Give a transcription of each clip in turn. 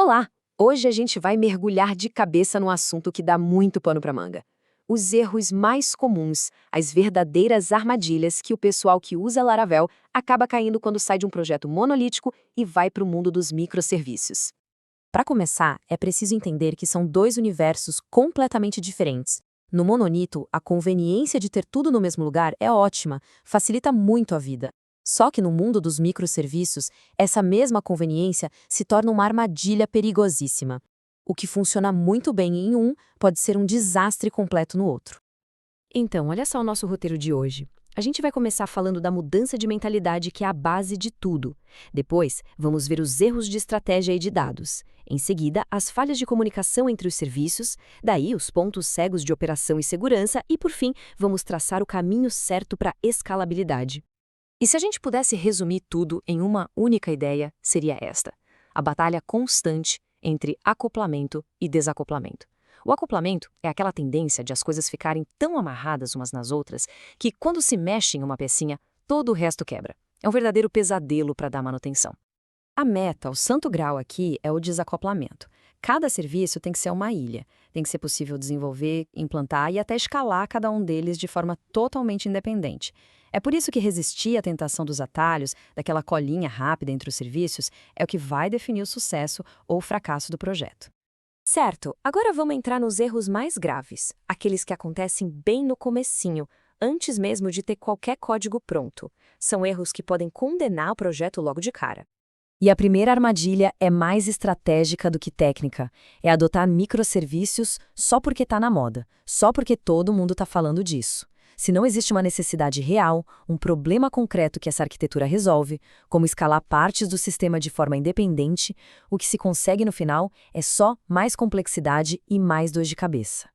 Olá! Hoje a gente vai mergulhar de cabeça num assunto que dá muito pano para manga. Os erros mais comuns, as verdadeiras armadilhas que o pessoal que usa Laravel acaba caindo quando sai de um projeto monolítico e vai para o mundo dos microserviços. Para começar, é preciso entender que são dois universos completamente diferentes. No monolito, a conveniência de ter tudo no mesmo lugar é ótima, facilita muito a vida. Só que no mundo dos microserviços, essa mesma conveniência se torna uma armadilha perigosíssima. O que funciona muito bem em um pode ser um desastre completo no outro. Então, olha só o nosso roteiro de hoje. A gente vai começar falando da mudança de mentalidade, que é a base de tudo. Depois, vamos ver os erros de estratégia e de dados. Em seguida, as falhas de comunicação entre os serviços, daí os pontos cegos de operação e segurança e, por fim, vamos traçar o caminho certo para a escalabilidade. E se a gente pudesse resumir tudo em uma única ideia, seria esta: a batalha constante entre acoplamento e desacoplamento. O acoplamento é aquela tendência de as coisas ficarem tão amarradas umas nas outras que, quando se mexe em uma pecinha, todo o resto quebra. É um verdadeiro pesadelo para dar manutenção. A meta, o santo grau aqui, é o desacoplamento. Cada serviço tem que ser uma ilha. Tem que ser possível desenvolver, implantar e até escalar cada um deles de forma totalmente independente. É por isso que resistir à tentação dos atalhos, daquela colinha rápida entre os serviços, é o que vai definir o sucesso ou o fracasso do projeto. Certo, agora vamos entrar nos erros mais graves, aqueles que acontecem bem no comecinho, antes mesmo de ter qualquer código pronto. São erros que podem condenar o projeto logo de cara. E a primeira armadilha é mais estratégica do que técnica. É adotar microserviços só porque está na moda, só porque todo mundo está falando disso. Se não existe uma necessidade real, um problema concreto que essa arquitetura resolve, como escalar partes do sistema de forma independente, o que se consegue no final é só mais complexidade e mais dor de cabeça.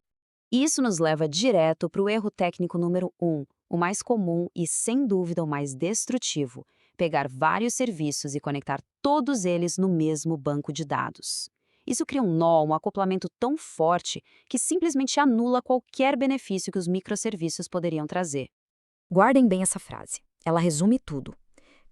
Isso nos leva direto para o erro técnico número 1, o mais comum e, sem dúvida, o mais destrutivo: pegar vários serviços e conectar todos eles no mesmo banco de dados. Isso cria um nó, um acoplamento tão forte que simplesmente anula qualquer benefício que os microserviços poderiam trazer. Guardem bem essa frase. Ela resume tudo.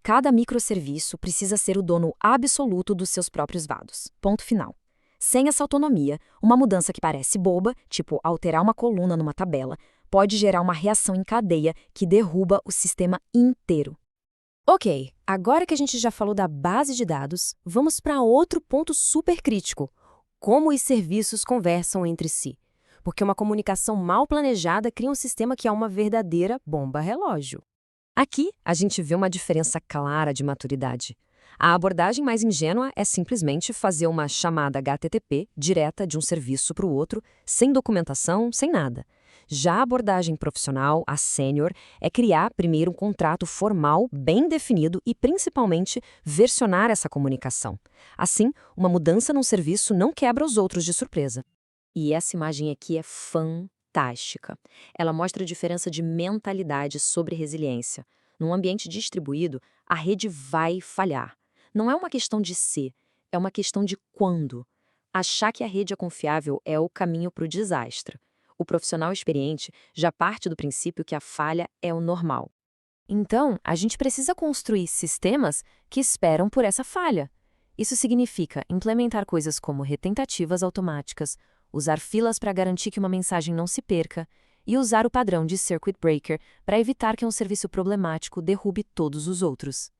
Cada microserviço precisa ser o dono absoluto dos seus próprios dados. Ponto final. Sem essa autonomia, uma mudança que parece boba, tipo alterar uma coluna numa tabela, pode gerar uma reação em cadeia que derruba o sistema inteiro. Ok, agora que a gente já falou da base de dados, vamos para outro ponto super crítico: como os serviços conversam entre si. Porque uma comunicação mal planejada cria um sistema que é uma verdadeira bomba-relógio. Aqui, a gente vê uma diferença clara de maturidade. A abordagem mais ingênua é simplesmente fazer uma chamada HTTP direta de um serviço para o outro, sem documentação, sem nada. Já a abordagem profissional, a sênior, é criar primeiro um contrato formal, bem definido e, principalmente, versionar essa comunicação. Assim, uma mudança num serviço não quebra os outros de surpresa. E essa imagem aqui é fantástica. Ela mostra a diferença de mentalidade sobre resiliência. Num ambiente distribuído, a rede vai falhar. Não é uma questão de se, é uma questão de quando. Achar que a rede é confiável é o caminho para o desastre. O profissional experiente já parte do princípio que a falha é o normal. Então, a gente precisa construir sistemas que esperam por essa falha. Isso significa implementar coisas como retentativas automáticas, usar filas para garantir que uma mensagem não se perca e usar o padrão de Circuit Breaker para evitar que um serviço problemático derrube todos os outros.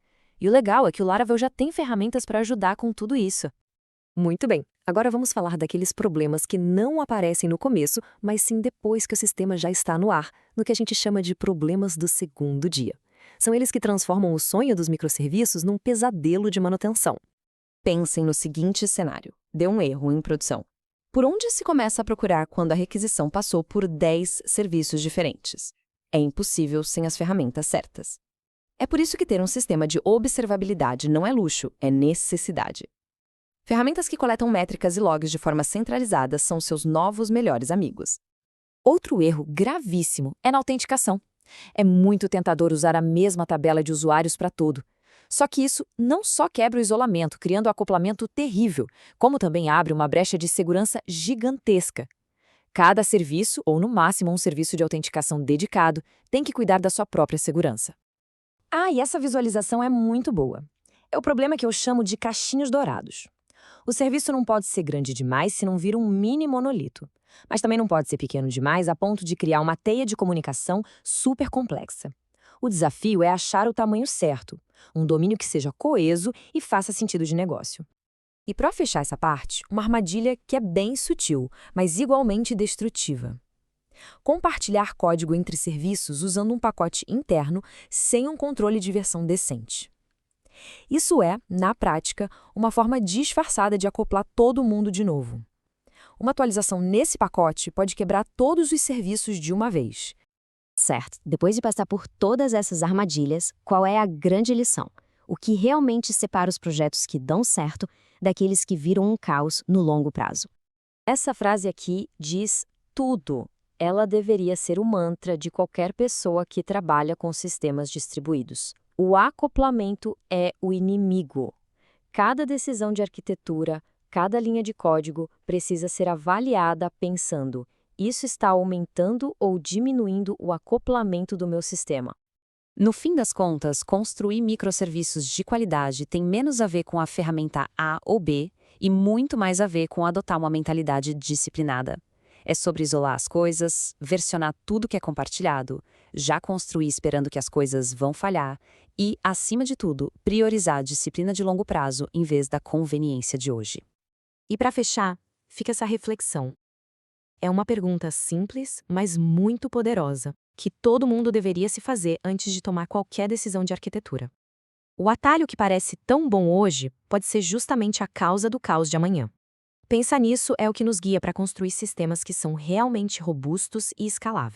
E o legal é que o Laravel já tem ferramentas para ajudar com tudo isso. Muito bem, agora vamos falar daqueles problemas que não aparecem no começo, mas sim depois que o sistema já está no ar, no que a gente chama de problemas do segundo dia. São eles que transformam o sonho dos microserviços num pesadelo de manutenção. Pensem no seguinte cenário: deu um erro em produção. Por onde se começa a procurar quando a requisição passou por 10 serviços diferentes? É impossível sem as ferramentas certas. É por isso que ter um sistema de observabilidade não é luxo, é necessidade. Ferramentas que coletam métricas e logs de forma centralizada são seus novos melhores amigos. Outro erro gravíssimo é na autenticação. É muito tentador usar a mesma tabela de usuários para tudo. Só que isso não só quebra o isolamento, criando um acoplamento terrível, como também abre uma brecha de segurança gigantesca. Cada serviço, ou no máximo um serviço de autenticação dedicado, tem que cuidar da sua própria segurança. Ah, e essa visualização é muito boa. É o problema que eu chamo de caixinhos dourados. O serviço não pode ser grande demais se não vir um mini monolito. Mas também não pode ser pequeno demais a ponto de criar uma teia de comunicação super complexa. O desafio é achar o tamanho certo, um domínio que seja coeso e faça sentido de negócio. E para fechar essa parte, uma armadilha que é bem sutil, mas igualmente destrutiva. Compartilhar código entre serviços usando um pacote interno sem um controle de versão decente. Isso é, na prática, uma forma disfarçada de acoplar todo mundo de novo. Uma atualização nesse pacote pode quebrar todos os serviços de uma vez. Certo, depois de passar por todas essas armadilhas, qual é a grande lição? O que realmente separa os projetos que dão certo daqueles que viram um caos no longo prazo? Essa frase aqui diz tudo. Ela deveria ser o mantra de qualquer pessoa que trabalha com sistemas distribuídos. O acoplamento é o inimigo. Cada decisão de arquitetura, cada linha de código precisa ser avaliada pensando: isso está aumentando ou diminuindo o acoplamento do meu sistema? No fim das contas, construir microserviços de qualidade tem menos a ver com a ferramenta A ou B e muito mais a ver com adotar uma mentalidade disciplinada. É sobre isolar as coisas, versionar tudo que é compartilhado, já construir esperando que as coisas vão falhar e, acima de tudo, priorizar a disciplina de longo prazo em vez da conveniência de hoje. E para fechar, fica essa reflexão. É uma pergunta simples, mas muito poderosa, que todo mundo deveria se fazer antes de tomar qualquer decisão de arquitetura. O atalho que parece tão bom hoje pode ser justamente a causa do caos de amanhã. Pensar nisso é o que nos guia para construir sistemas que são realmente robustos e escaláveis.